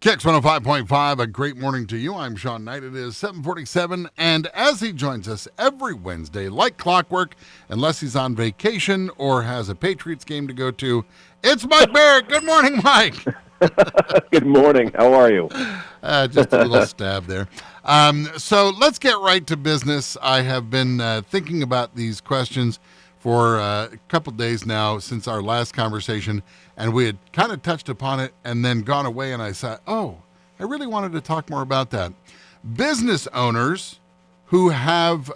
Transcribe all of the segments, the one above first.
KX 105.5, a great morning to you. I'm Sean Knight. It is 7:47, and as he joins us every Wednesday, like clockwork, unless he's on vacation or has a Patriots game to go to, it's Mike Barrett. Good morning, Mike. Good morning. How are you? Just a little stab there. So let's get right to business. I have been thinking about these questions for a couple days now since our last conversation, and we had kind of touched upon it and then gone away, and I said, I really wanted to talk more about that. Business owners who have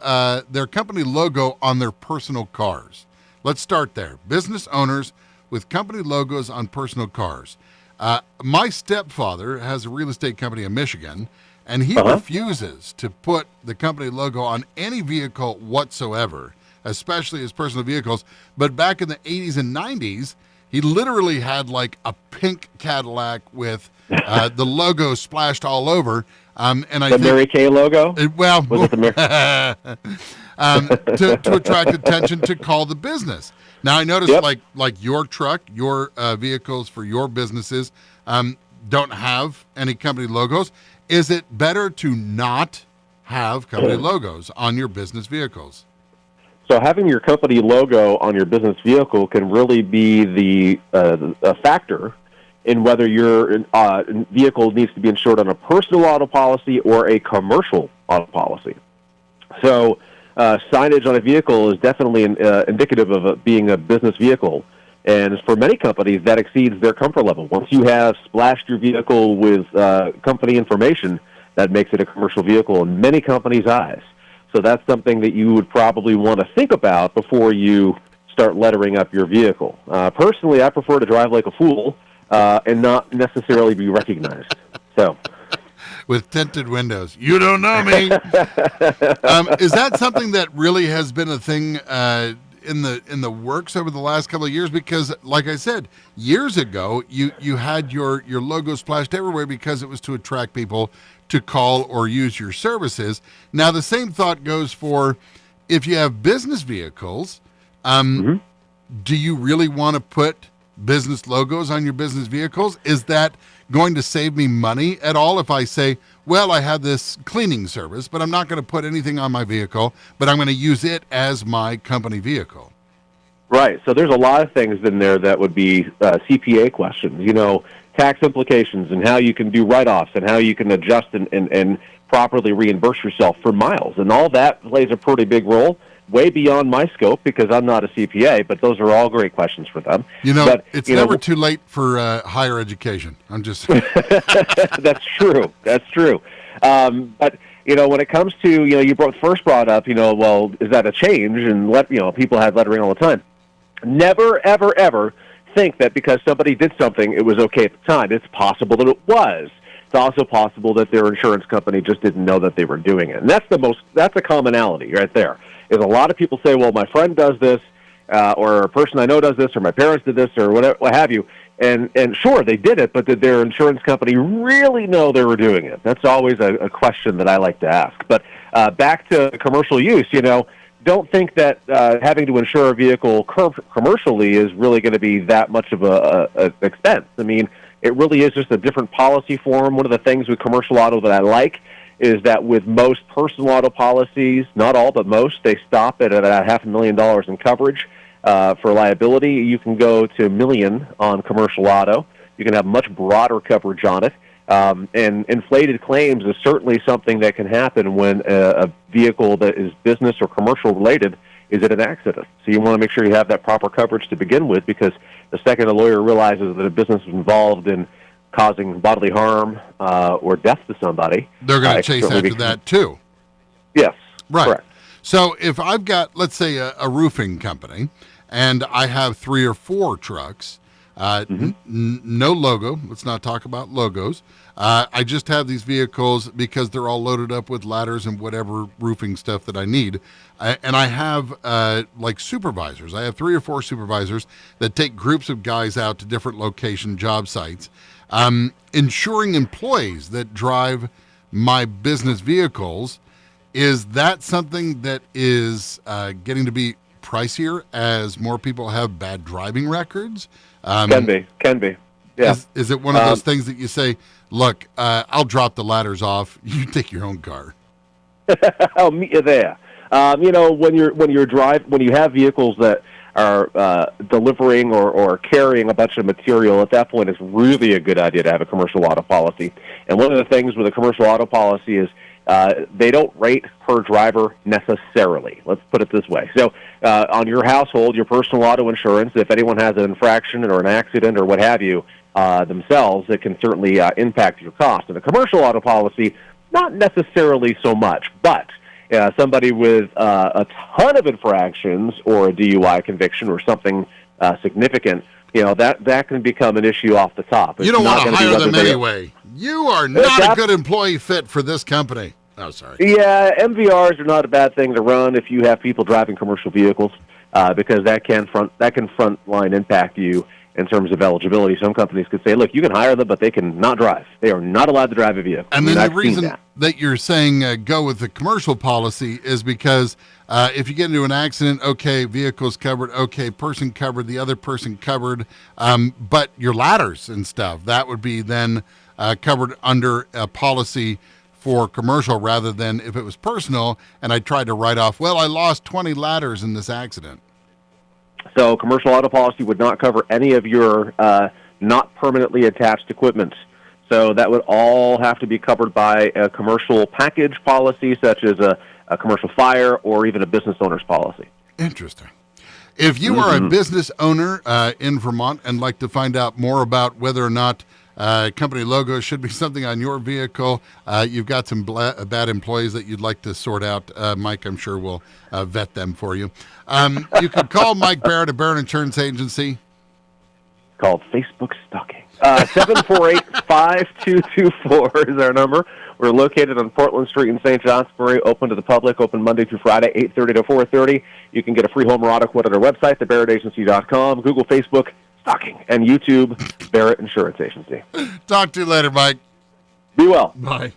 their company logo on their personal cars. Let's start there. Business owners with company logos on personal cars. My stepfather has a real estate company in Michigan, and he refuses to put the company logo on any vehicle whatsoever, especially his personal vehicles. But back in the 80s and 90s, he literally had like a pink Cadillac with the logo splashed all over. And I think Mary Kay logo? Well, Was it the Mary? to attract attention to call the business. Now, I noticed like your truck, your vehicles for your businesses don't have any company logos. Is it better to not have company logos on your business vehicles? So having your company logo on your business vehicle can really be a factor in whether your vehicle needs to be insured on a personal auto policy or a commercial auto policy. So signage on a vehicle is definitely indicative of being a business vehicle. And for many companies, that exceeds their comfort level. Once you have splashed your vehicle with company information, that makes it a commercial vehicle in many companies' eyes. So that's something that you would probably want to think about before you start lettering up your vehicle. Personally, I prefer to drive like a fool and not necessarily be recognized. So, with tinted windows. You don't know me. Is that something that really has been a thing in the works over the last couple of years? Because, like I said, years ago, you had your logo splashed everywhere because it was to attract people to call or use your services. Now, the same thought goes for if you have business vehicles. Do you really want to put business logos on your business vehicles? Is that going to save me money at all if I say, well, I have this cleaning service, but I'm not going to put anything on my vehicle, but I'm going to use it as my company vehicle? Right. So there's a lot of things in there that would be CPA questions, tax implications and how you can do write-offs and how you can adjust and properly reimburse yourself for miles. And all that plays a pretty big role, way beyond my scope because I'm not a CPA, but those are all great questions for them. It's never too late for higher education. I'm just... That's true. That's true. But, when it comes to, you first brought up, well, is that a change? And, people have lettering all the time. Never, ever, ever think that because somebody did something, it was okay at the time. It's possible that it was. It's also possible that their insurance company just didn't know that they were doing it. And that's a commonality right there. Is a lot of people say, well, my friend does this, or a person I know does this, or my parents did this, or whatever, what have you. And sure, they did it, but did their insurance company really know they were doing it? That's always a question that I like to ask. But back to commercial use, don't think that having to insure a vehicle commercially is really going to be that much of a expense. I mean, it really is just a different policy form. One of the things with commercial auto that I like is that with most personal auto policies, not all, but most, they stop at about $500,000 in coverage for liability. You can go to $1 million on commercial auto. You can have much broader coverage on it. And inflated claims is certainly something that can happen when a vehicle that is business or commercial related is in an accident. So you want to make sure you have that proper coverage to begin with, because the second a lawyer realizes that a business is involved in causing bodily harm or death to somebody, they're going to chase after that too. Yes, right. Correct. So if I've got, let's say, a roofing company, and I have 3 or 4 trucks, no logo. Let's not talk about logos. I just have these vehicles because they're all loaded up with ladders and whatever roofing stuff that I need. And I have like supervisors. I have 3 or 4 supervisors that take groups of guys out to different location job sites, ensuring employees that drive my business vehicles. Is that something that is getting to be pricier as more people have bad driving records? Can be. Yeah. Is it one of those things that you say, look, I'll drop the ladders off. You take your own car. I'll meet you there. When you have vehicles that are delivering or carrying a bunch of material, at that point it's really a good idea to have a commercial auto policy. And one of the things with a commercial auto policy is they don't rate per driver necessarily. Let's put it this way. So on your household, your personal auto insurance, if anyone has an infraction or an accident or what have you themselves, it can certainly impact your cost. And a commercial auto policy, not necessarily so much, but somebody with a ton of infractions or a DUI conviction or something significant, that can become an issue off the top. You don't want to hire them anyway. You are not a good employee fit for this company. Oh, sorry. Yeah, MVRs are not a bad thing to run if you have people driving commercial vehicles, because that can front line impact you in terms of eligibility. Some companies could say, look, you can hire them, but they can not drive. They are not allowed to drive a vehicle. And then the reason that you're saying go with the commercial policy is because if you get into an accident, okay, vehicle's covered, okay, person covered, the other person covered, but your ladders and stuff, that would be then covered under a policy for commercial rather than if it was personal and I tried to write off, well, I lost 20 ladders in this accident. So commercial auto policy would not cover any of your not permanently attached equipment. So that would all have to be covered by a commercial package policy, such as a commercial fire or even a business owner's policy. Interesting. If you are a business owner in Vermont and like to find out more about whether or not company logo should be something on your vehicle, you've got some bad employees that you'd like to sort out, Mike, I'm sure will vet them for you. You can call Mike Barrett at Barrett Insurance Agency. Called Facebook stalking. 748-5224 is our number. We're located on Portland Street in St. Johnsbury, open to the public, open Monday through Friday, 8:30 to 4:30. You can get a free home auto quote at our website, thebarrettagency.com, Google, Facebook, stalking, and YouTube, Barrett Insurance Agency. Talk to you later, Mike. Be well. Bye.